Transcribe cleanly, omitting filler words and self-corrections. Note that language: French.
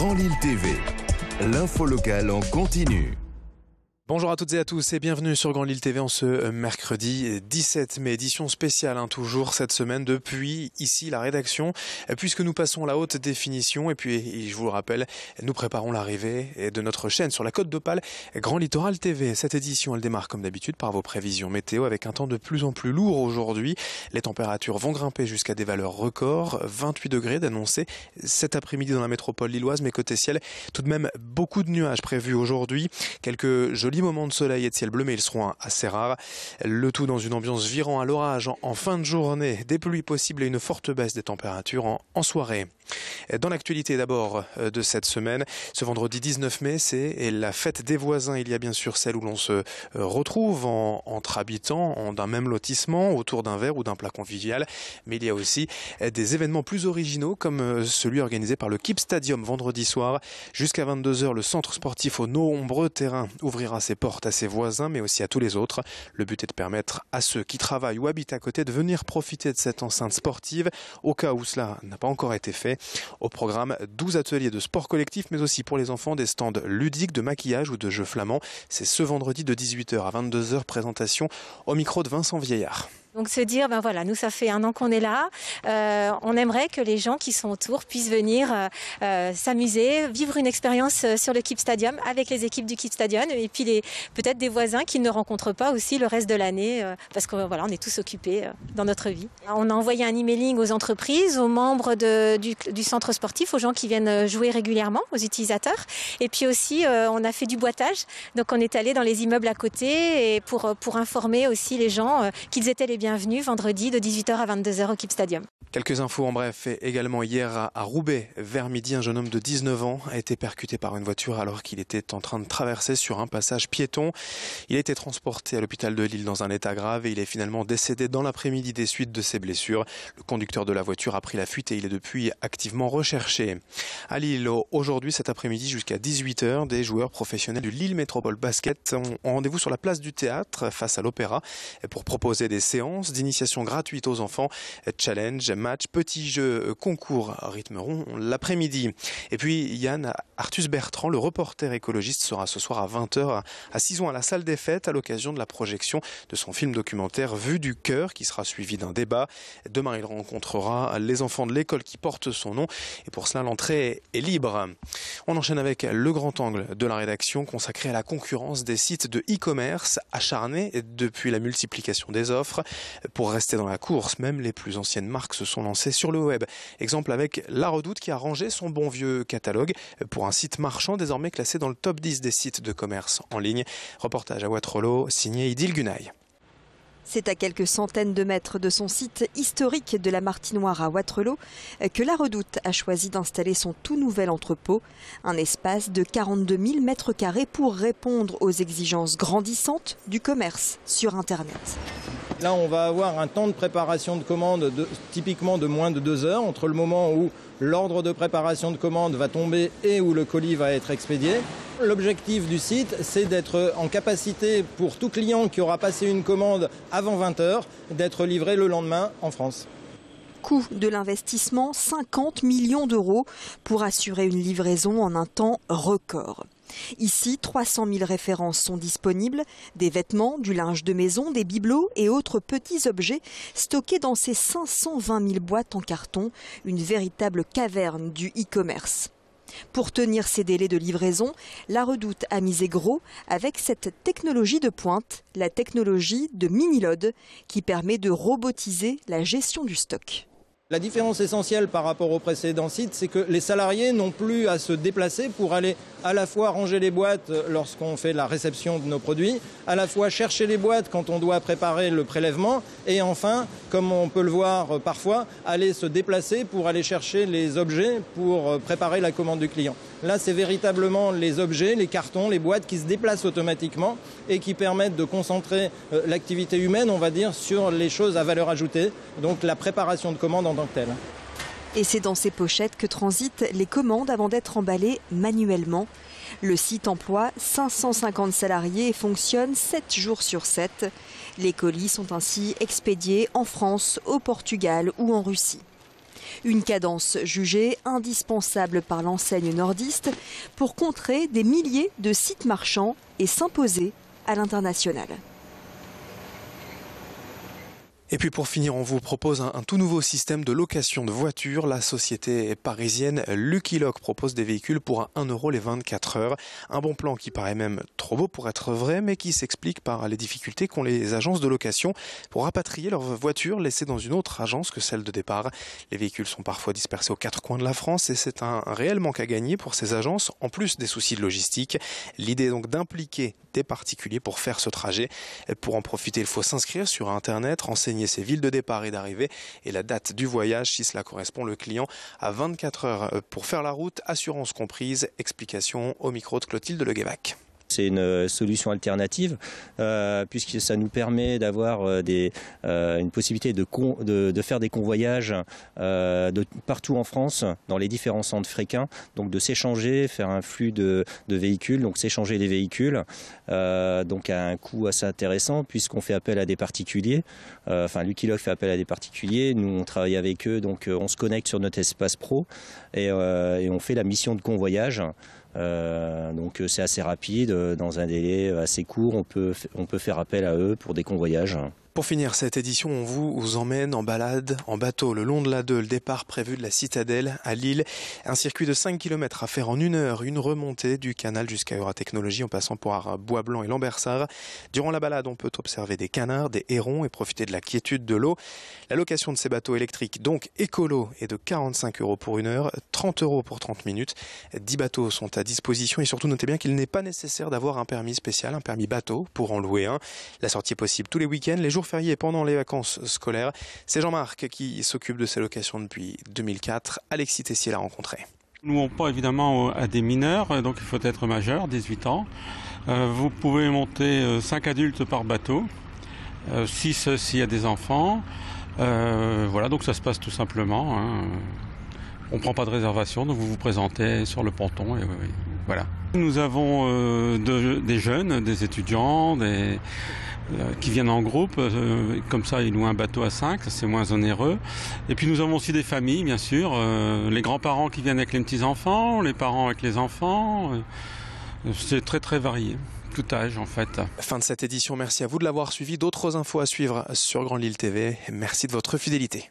Grand Lille TV, l'info locale en continu. Bonjour à toutes et à tous et bienvenue sur Grand Lille TV en ce mercredi 17 mai, édition spéciale toujours cette semaine depuis ici la rédaction, puisque nous passons la haute définition et puis je vous le rappelle, nous préparons l'arrivée de notre chaîne sur la Côte d'Opale, Grand Littoral TV. Cette édition elle démarre comme d'habitude par vos prévisions météo avec un temps de plus en plus lourd aujourd'hui. Les températures vont grimper jusqu'à des valeurs records, 28 degrés d'annoncé cet après-midi dans la métropole lilloise, mais côté ciel tout de même beaucoup de nuages prévus aujourd'hui, quelques jolis moments de soleil et de ciel bleu, mais ils seront assez rares. Le tout dans une ambiance virant à l'orage en fin de journée, des pluies possibles et une forte baisse des températures en soirée. Dans l'actualité d'abord de cette semaine, ce vendredi 19 mai, c'est la fête des voisins. Il y a bien sûr celle où l'on se retrouve entre habitants d'un même lotissement autour d'un verre ou d'un plat convivial, mais il y a aussi des événements plus originaux comme celui organisé par le Keep Stadium vendredi soir. Jusqu'à 22h, le centre sportif aux nombreux terrains ouvrira ses portes à ses voisins, mais aussi à tous les autres. Le but est de permettre à ceux qui travaillent ou habitent à côté de venir profiter de cette enceinte sportive, au cas où cela n'a pas encore été fait. Au programme, 12 ateliers de sport collectif, mais aussi pour les enfants, des stands ludiques de maquillage ou de jeux flamands. C'est ce vendredi de 18h à 22h, présentation au micro de Vincent Vieillard. Donc se dire, ben voilà, nous ça fait 1 an qu'on est là, on aimerait que les gens qui sont autour puissent venir s'amuser, vivre une expérience sur le Keep Stadium avec les équipes du Keep Stadium et puis peut-être des voisins qui ne rencontrent pas aussi le reste de l'année parce que voilà, on est tous occupés dans notre vie. On a envoyé un emailing aux entreprises, aux membres du centre sportif, aux gens qui viennent jouer régulièrement, aux utilisateurs, et puis aussi on a fait du boitage, donc on est allé dans les immeubles à côté et pour informer aussi les gens qu'ils étaient les bienvenus vendredi de 18h à 22h au Keep Stadium. Quelques infos en bref. Également hier à Roubaix, vers midi, un jeune homme de 19 ans a été percuté par une voiture alors qu'il était en train de traverser sur un passage piéton. Il a été transporté à l'hôpital de Lille dans un état grave et il est finalement décédé dans l'après-midi des suites de ses blessures. Le conducteur de la voiture a pris la fuite et il est depuis activement recherché. À Lille, aujourd'hui, cet après-midi jusqu'à 18h, des joueurs professionnels du Lille Métropole Basket ont rendez-vous sur la place du théâtre face à l'Opéra pour proposer des séances d'initiation gratuite aux enfants. Challenge, match, petits jeux, concours rythmeront l'après-midi. Et puis Yann Arthus-Bertrand, le reporter écologiste, sera ce soir à 20h à Cizon à la salle des fêtes à l'occasion de la projection de son film documentaire Vue du cœur qui sera suivi d'un débat. Demain, il rencontrera les enfants de l'école qui portent son nom et pour cela, l'entrée est libre. On enchaîne avec le grand angle de la rédaction consacré à la concurrence des sites de e-commerce acharnés depuis la multiplication des offres. Pour rester dans la course, même les plus anciennes marques se sont lancées sur le web. Exemple avec La Redoute qui a rangé son bon vieux catalogue pour un site marchand désormais classé dans le top 10 des sites de commerce en ligne. Reportage à Wattrelos, signé Idil Gunaï. C'est à quelques centaines de mètres de son site historique de la Martinoire à Wattrelos que La Redoute a choisi d'installer son tout nouvel entrepôt, un espace de 42 000 mètres carrés pour répondre aux exigences grandissantes du commerce sur Internet. Là, on va avoir un temps de préparation de commande typiquement de moins de 2 heures entre le moment où l'ordre de préparation de commande va tomber et où le colis va être expédié. L'objectif du site, c'est d'être en capacité pour tout client qui aura passé une commande avant 20 heures, d'être livré le lendemain en France. Coût de l'investissement, 50 millions d'euros pour assurer une livraison en un temps record. Ici, 300 000 références sont disponibles, des vêtements, du linge de maison, des bibelots et autres petits objets stockés dans ces 520 000 boîtes en carton, une véritable caverne du e-commerce. Pour tenir ces délais de livraison, La Redoute a misé gros avec cette technologie de pointe, la technologie de Minilod, qui permet de robotiser la gestion du stock. La différence essentielle par rapport au précédent site, c'est que les salariés n'ont plus à se déplacer pour aller à la fois ranger les boîtes lorsqu'on fait la réception de nos produits, à la fois chercher les boîtes quand on doit préparer le prélèvement et enfin, comme on peut le voir parfois, aller se déplacer pour aller chercher les objets pour préparer la commande du client. Là, c'est véritablement les objets, les cartons, les boîtes qui se déplacent automatiquement et qui permettent de concentrer l'activité humaine, on va dire, sur les choses à valeur ajoutée, donc la préparation de commandes en tant que telle. Et c'est dans ces pochettes que transitent les commandes avant d'être emballées manuellement. Le site emploie 550 salariés et fonctionne 7 jours sur 7. Les colis sont ainsi expédiés en France, au Portugal ou en Russie. Une cadence jugée indispensable par l'enseigne nordiste pour contrer des milliers de sites marchands et s'imposer à l'international. Et puis pour finir, on vous propose un tout nouveau système de location de voitures. La société parisienne Lucky Lock propose des véhicules pour 1 € les 24 heures. Un bon plan qui paraît même trop beau pour être vrai, mais qui s'explique par les difficultés qu'ont les agences de location pour rapatrier leurs voitures laissées dans une autre agence que celle de départ. Les véhicules sont parfois dispersés aux 4 coins de la France et c'est un réel manque à gagner pour ces agences, en plus des soucis de logistique. L'idée est donc d'impliquer des particuliers pour faire ce trajet. Pour en profiter, il faut s'inscrire sur Internet, renseigner ses villes de départ et d'arrivée et la date du voyage si cela correspond. Le client a 24 heures pour faire la route, assurance comprise. Explication au micro de Clotilde Leguévac. C'est une solution alternative puisque ça nous permet d'avoir une possibilité de faire des convoyages de partout en France, dans les différents centres fréquents, donc de s'échanger, faire un flux de véhicules, donc s'échanger les véhicules, donc à un coût assez intéressant puisqu'on fait appel à des particuliers. Lucky Lock fait appel à des particuliers, nous on travaille avec eux, donc on se connecte sur notre espace pro et on fait la mission de convoyage. Donc c'est assez rapide, dans un délai assez court, on peut faire appel à eux pour des convoyages. Pour finir cette édition, on vous emmène en balade, en bateau, le long de l'A2, le départ prévu de la Citadelle à Lille. Un circuit de 5 km à faire en 1 heure, une remontée du canal jusqu'à Euratechnologie en passant par Bois-Blanc et Lambersart. Durant la balade, on peut observer des canards, des hérons et profiter de la quiétude de l'eau. La location de ces bateaux électriques, donc écolo, est de 45 € pour 1 heure, 30 € pour 30 minutes. 10 bateaux sont à disposition et surtout notez bien qu'il n'est pas nécessaire d'avoir un permis spécial, un permis bateau pour en louer un. La sortie est possible tous les week-ends, les jours fériés pendant les vacances scolaires. C'est Jean-Marc qui s'occupe de ces locations depuis 2004. Alexis Tessier l'a rencontré. Nous on pas évidemment à des mineurs, donc il faut être majeur, 18 ans. Vous pouvez monter 5 adultes par bateau, 6 s'il y a des enfants. Voilà, donc ça se passe tout simplement. On ne prend pas de réservation, donc vous vous présentez sur le ponton et voilà. Nous avons des jeunes, des étudiants, qui viennent en groupe, comme ça ils louent un bateau à 5, c'est moins onéreux. Et puis nous avons aussi des familles, bien sûr, les grands-parents qui viennent avec les petits-enfants, les parents avec les enfants, c'est très très varié. Tout âge en fait. Fin de cette édition, merci à vous de l'avoir suivi. D'autres infos à suivre sur Grand Lille TV. Merci de votre fidélité.